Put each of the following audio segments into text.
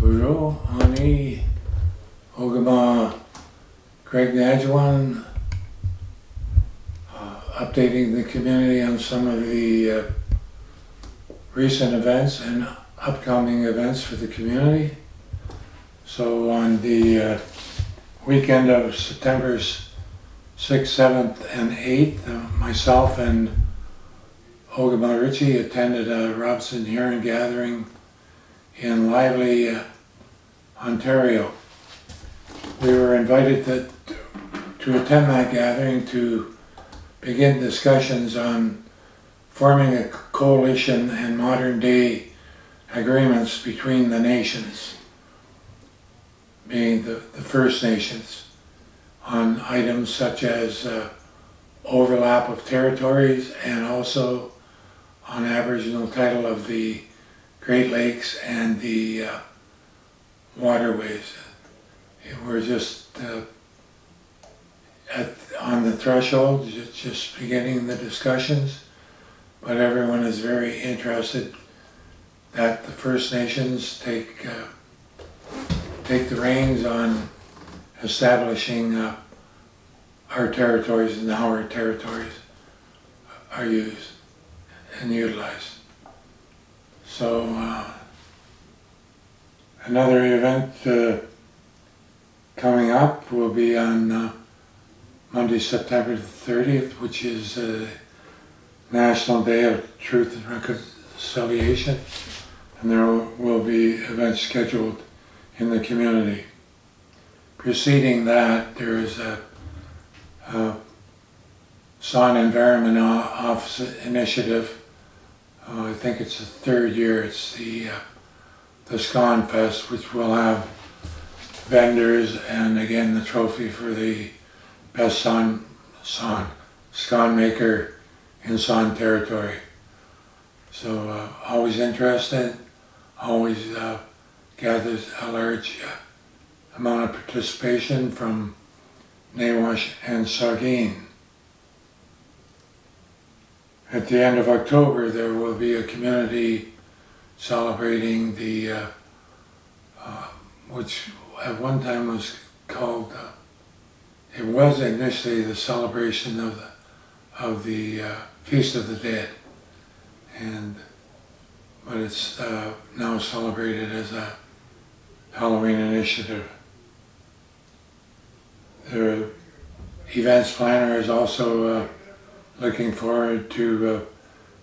Bonjour, Ani, Ogama, Craig Nadjuan, updating the community on some of the recent events and upcoming events for the community. So on the weekend of September 6th, 7th, and 8th, myself and Ogama Ritchie attended a Robinson Huron gathering in Lively, Ontario. We were invited to attend that gathering to begin discussions on forming a coalition and modern day agreements between the nations, being the First Nations, on items such as overlap of territories and also on Aboriginal title of the Great Lakes and the waterways. We're just on the threshold, just beginning the discussions, but everyone is very interested that the First Nations take the reins on establishing our territories and how our territories are used and utilized. So another event coming up will be on Monday, September 30th, which is National Day of Truth and Reconciliation, and there will be events scheduled in the community. Preceding that, there is a Son Environment Office initiative. I think it's the third year. It's the Scone Fest, which will have vendors and again the trophy for the best scone maker in Son territory. So always interested, always gathers a large amount of participation from Nawash and Saugeen. At the end of October, there will be a community celebrating the, which at one time was called, it was initially the celebration of the Feast of the Dead, but it's now celebrated as a Halloween initiative. The events planner is also looking forward to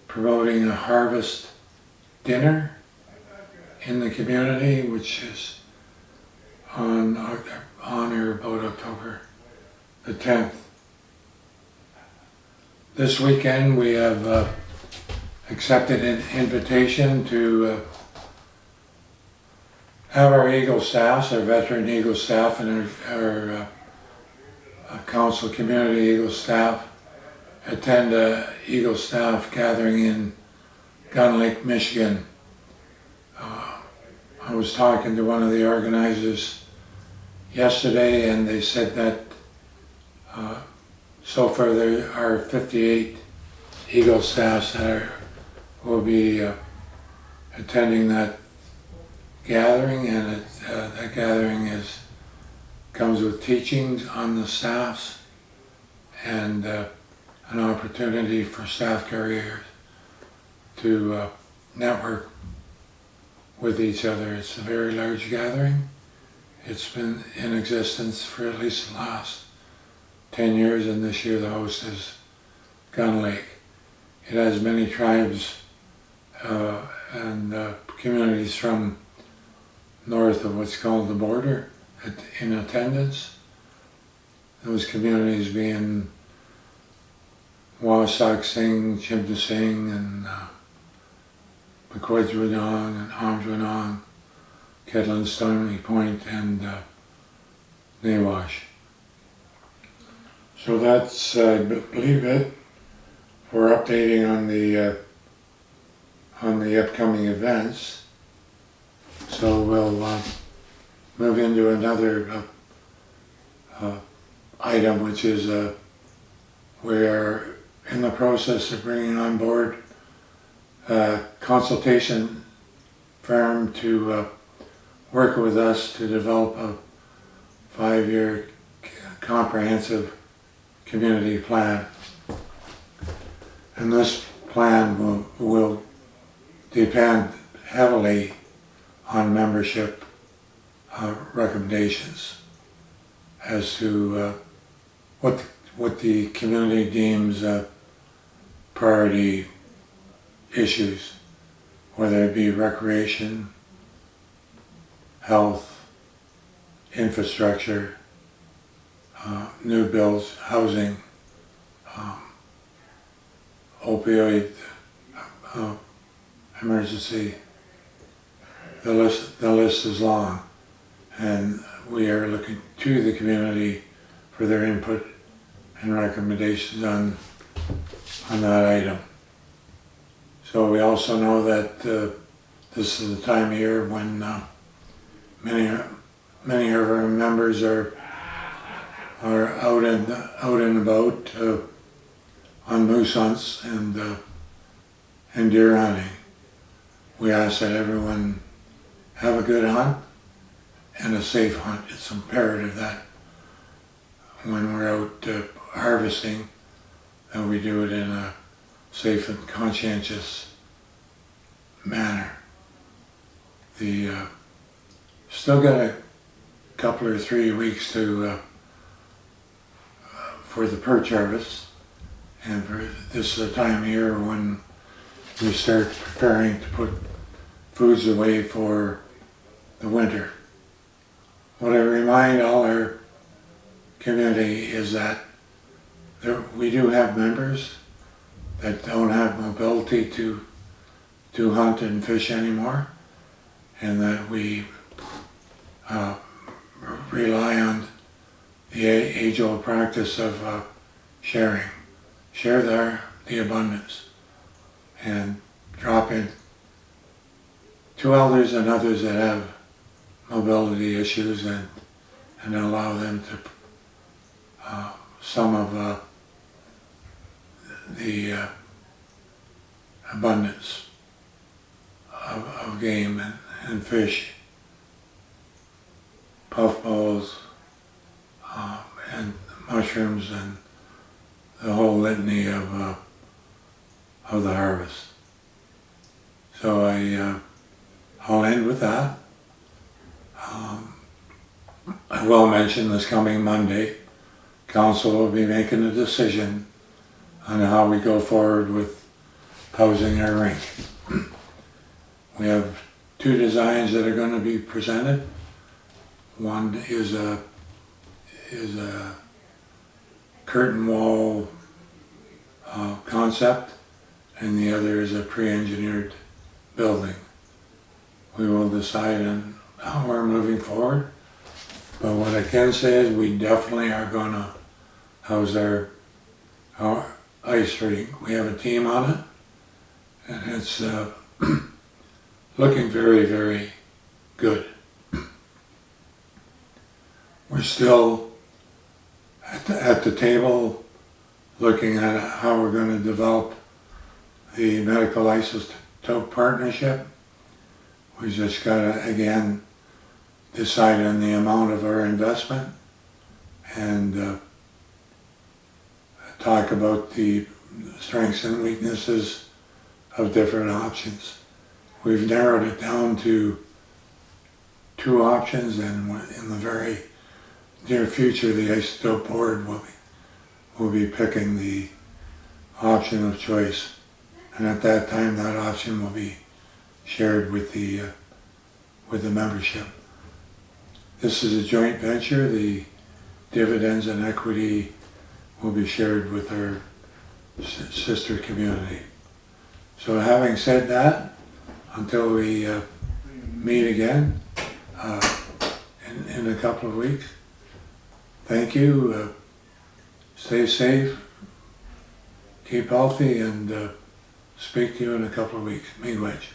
promoting a harvest dinner in the community, which is on or about October the 10th. This weekend we have accepted an invitation to have our Eagle staffs, our veteran Eagle staff, and our council community Eagle staff attend a Eagle staff gathering in Gunn Lake, Michigan. I was talking to one of the organizers yesterday, and they said that so far there are 58 Eagle staffs that will be attending that gathering, and that gathering comes with teachings on the staffs and an opportunity for staff carriers to network with each other. It's a very large gathering. It's been in existence for at least the last 10 years, and this year the host is Gunn Lake. It has many tribes and communities from north of what's called the border in attendance. Those communities being Wasak Singh, Chimta Singh, and McCoy-Dronong, and Amdronong, Kedlin, Stony Point, and Nawash. So that's, I believe it, for updating on the upcoming events. So we'll move into another item, which is we are in the process of bringing on board a consultation firm to work with us to develop a 5-year comprehensive community plan. And this plan will depend heavily on membership recommendations as to what the community deems priority issues, whether it be recreation, health, infrastructure, new builds, housing, opioid emergency. The list is long, and we are looking to the community for their input and recommendations on that item. So we also know that this is the time of year when many of our members are out and about on moose hunts and deer hunting. We ask that everyone have a good hunt and a safe hunt. It's imperative that when we're out harvesting, that we do it in a safe and conscientious manner. Still got a couple or 3 weeks for the perch harvest, and this is the time of year when we start preparing to put foods away for the winter. What I remind all our community is that we do have members that don't have mobility to hunt and fish anymore, and that we rely on the age-old practice of share the abundance, and drop in to elders and others that have mobility issues, and allow them to some of the abundance of game and fish, puffballs, and mushrooms, and the whole litany of the harvest. So I'll end with that. I will mention this coming Monday, Council will be making a decision on how we go forward with housing our rink. We have 2 designs that are going to be presented. One is a curtain wall concept, and the other is a pre-engineered building. We will decide on how we're moving forward, but what I can say is we definitely are going to house our ice rink. We have a team on it, and it's looking very, very good. We're still at the table looking at how we're going to develop the medical isotope partnership. We just got to, again, decide on the amount of our investment and talk about the strengths and weaknesses of different options. We've narrowed it down to 2 options, and in the very near future, the isotope board will be picking the option of choice, and at that time, that option will be shared with the membership. This is a joint venture. The dividends and equity will be shared with our sister community. So having said that, until we meet again in a couple of weeks, thank you. Stay safe, keep healthy, and speak to you in a couple of weeks. Miigwech.